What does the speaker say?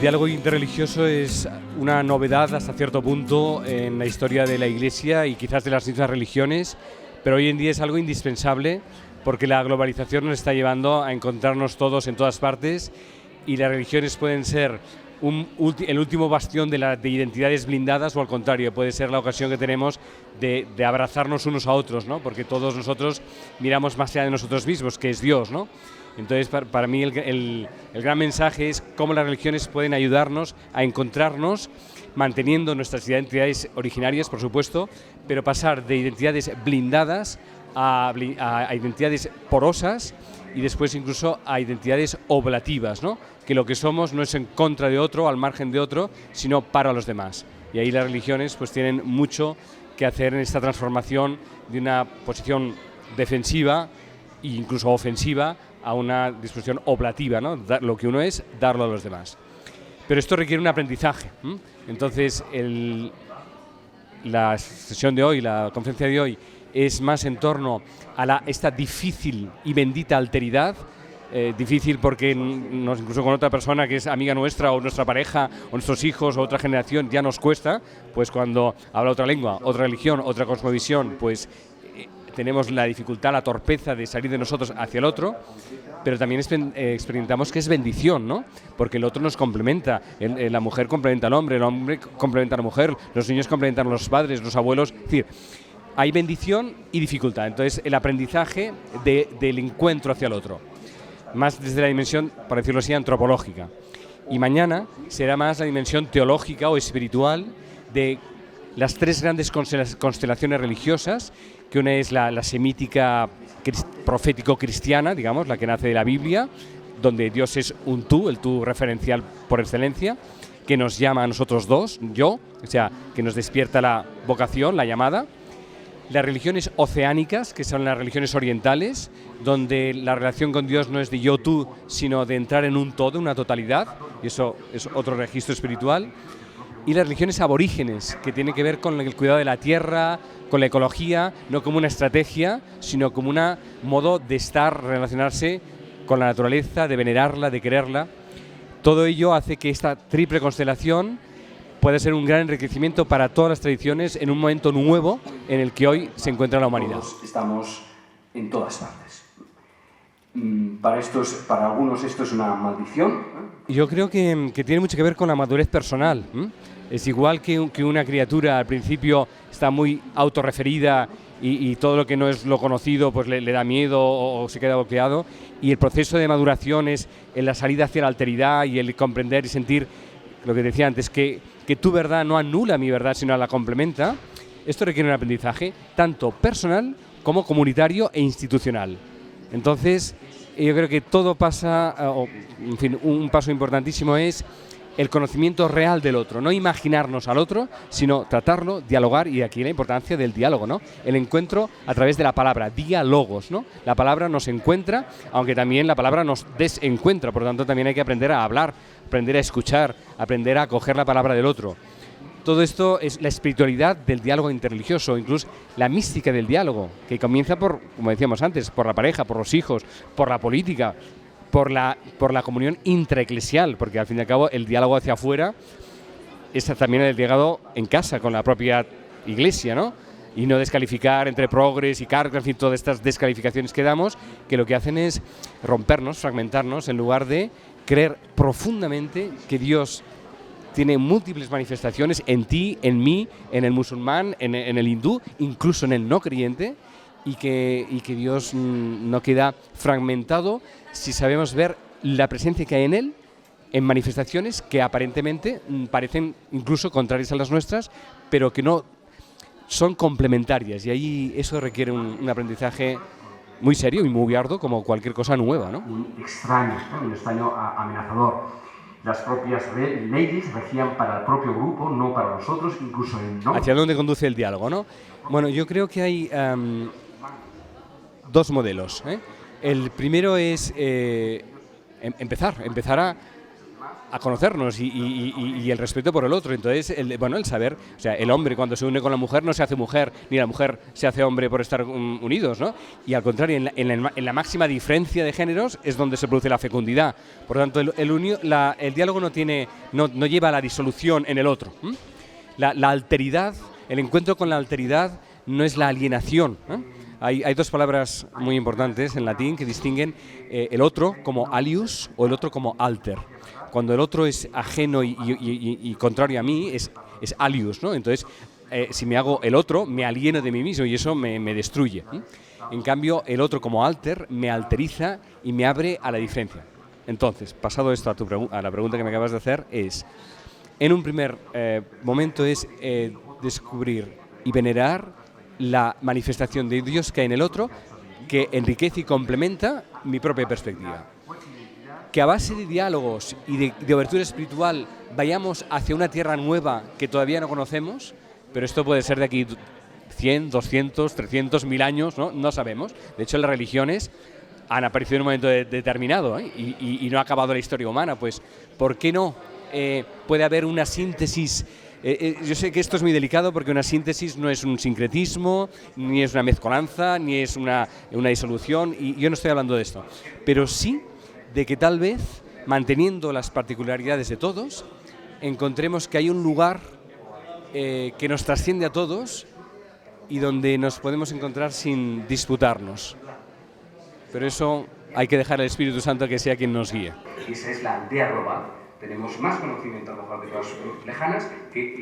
diálogo interreligioso es una novedad hasta cierto punto en la historia de la Iglesia y quizás de las mismas religiones, pero hoy en día es algo indispensable porque la globalización nos está llevando a encontrarnos todos en todas partes y las religiones pueden ser el último bastión de identidades blindadas o al contrario, puede ser la ocasión que tenemos de abrazarnos unos a otros, ¿no? Porque todos nosotros miramos más allá de nosotros mismos, que es Dios, ¿no? Entonces, para mí el gran mensaje es cómo las religiones pueden ayudarnos a encontrarnos, manteniendo nuestras identidades originarias, por supuesto, pero pasar de identidades blindadas a identidades porosas y después incluso a identidades oblativas, ¿no? Que lo que somos no es en contra de otro, al margen de otro, sino para los demás. Y ahí las religiones pues tienen mucho que hacer en esta transformación de una posición defensiva e incluso ofensiva a una disposición oblativa, ¿no? Lo que uno es, darlo a los demás. Pero esto requiere un aprendizaje. Entonces, la sesión de hoy, la conferencia de hoy, es más en torno a esta difícil y bendita alteridad. Difícil porque incluso con otra persona que es amiga nuestra o nuestra pareja o nuestros hijos o otra generación ya nos cuesta, pues cuando habla otra lengua, otra religión, otra cosmovisión, pues tenemos la dificultad, la torpeza de salir de nosotros hacia el otro, pero también experimentamos que es bendición, ¿no? Porque el otro nos complementa, la mujer complementa al hombre, el hombre complementa a la mujer, los niños complementan a los padres, los abuelos, es decir, hay bendición y dificultad, entonces el aprendizaje del encuentro hacia el otro, más desde la dimensión, por decirlo así, antropológica. Y mañana será más la dimensión teológica o espiritual de las tres grandes constelaciones religiosas, que una es la semítica profético-cristiana, digamos, la que nace de la Biblia, donde Dios es un tú, el tú referencial por excelencia, que nos llama a nosotros dos, yo, o sea, que nos despierta la vocación, la llamada. Las religiones oceánicas, que son las religiones orientales, donde la relación con Dios no es de yo-tú, sino de entrar en un todo, una totalidad, y eso es otro registro espiritual. Y las religiones aborígenes, que tienen que ver con el cuidado de la tierra, con la ecología, no como una estrategia, sino como un modo de estar, relacionarse con la naturaleza, de venerarla, de quererla. Todo ello hace que esta triple constelación puede ser un gran enriquecimiento para todas las tradiciones en un momento nuevo en el que hoy se encuentra la humanidad. Todos estamos en todas partes. Para algunos esto es una maldición. Yo creo que tiene mucho que ver con la madurez personal. Es igual que una criatura al principio está muy autorreferida y todo lo que no es lo conocido pues le da miedo o se queda bloqueado, y el proceso de maduración es en la salida hacia la alteridad y el comprender y sentir lo que decía antes, que tu verdad no anula mi verdad, sino la complementa. Esto requiere un aprendizaje tanto personal como comunitario e institucional. Entonces, yo creo que todo pasa, en fin, un paso importantísimo es el conocimiento real del otro, no imaginarnos al otro, sino tratarlo, dialogar, y aquí la importancia del diálogo, ¿no? El encuentro a través de la palabra, diálogos, ¿no? La palabra nos encuentra, aunque también la palabra nos desencuentra, por lo tanto también hay que aprender a hablar, aprender a escuchar, aprender a acoger la palabra del otro. Todo esto es la espiritualidad del diálogo interreligioso, incluso la mística del diálogo, que comienza por, como decíamos antes, por la pareja, por los hijos, por la política, por la comunión intraeclesial, porque al fin y al cabo el diálogo hacia afuera es también el diálogo en casa con la propia iglesia, ¿no? Y no descalificar entre progres y cargas, en fin, todas estas descalificaciones que damos, que lo que hacen es rompernos, fragmentarnos, en lugar de creer profundamente que Dios tiene múltiples manifestaciones en ti, en mí, en el musulmán, en el hindú, incluso en el no creyente, y que Dios no queda fragmentado si sabemos ver la presencia que hay en Él en manifestaciones que aparentemente parecen incluso contrarias a las nuestras, pero que no son complementarias, y ahí eso requiere un aprendizaje muy serio y muy arduo, como cualquier cosa nueva, ¿no? Extraño, ¿no? Un extraño amenazador. Las propias leyes regían para el propio grupo, no para nosotros, incluso el no. ¿Hacia dónde conduce el diálogo, no? Bueno, yo creo que hay dos modelos, ¿eh? El primero es empezar a conocernos y el respeto por el otro. Entonces, el saber, o sea, el hombre cuando se une con la mujer no se hace mujer, ni la mujer se hace hombre por estar unidos, ¿no? Y al contrario, en la máxima diferencia de géneros es donde se produce la fecundidad. Por lo tanto, el diálogo no lleva a la disolución en el otro. La alteridad, el encuentro con la alteridad no es la alienación, ¿eh? Hay dos palabras muy importantes en latín que distinguen el otro como alius o el otro como alter. Cuando el otro es ajeno y contrario a mí, es alius, ¿no? Entonces, si me hago el otro, me alieno de mí mismo y eso me destruye. En cambio, el otro como alter me alteriza y me abre a la diferencia. Entonces, pasado esto a la pregunta que me acabas de hacer, en un primer momento es descubrir y venerar la manifestación de Dios que hay en el otro, que enriquece y complementa mi propia perspectiva. Que a base de diálogos y de abertura espiritual vayamos hacia una tierra nueva que todavía no conocemos, pero esto puede ser de aquí 100, 200, 300, 1000 años, no sabemos. De hecho, las religiones han aparecido en un momento determinado, y no ha acabado la historia humana. Pues, ¿por qué no puede haber una síntesis? Yo sé que esto es muy delicado porque una síntesis no es un sincretismo, ni es una mezcolanza, ni es una disolución, y yo no estoy hablando de esto. Pero sí de que tal vez, manteniendo las particularidades de todos, encontremos que hay un lugar que nos trasciende a todos y donde nos podemos encontrar sin disputarnos. Pero eso hay que dejar al Espíritu Santo que sea quien nos guíe. Esa es la aldea global. Tenemos más conocimiento a lo mejor de cosas lejanas que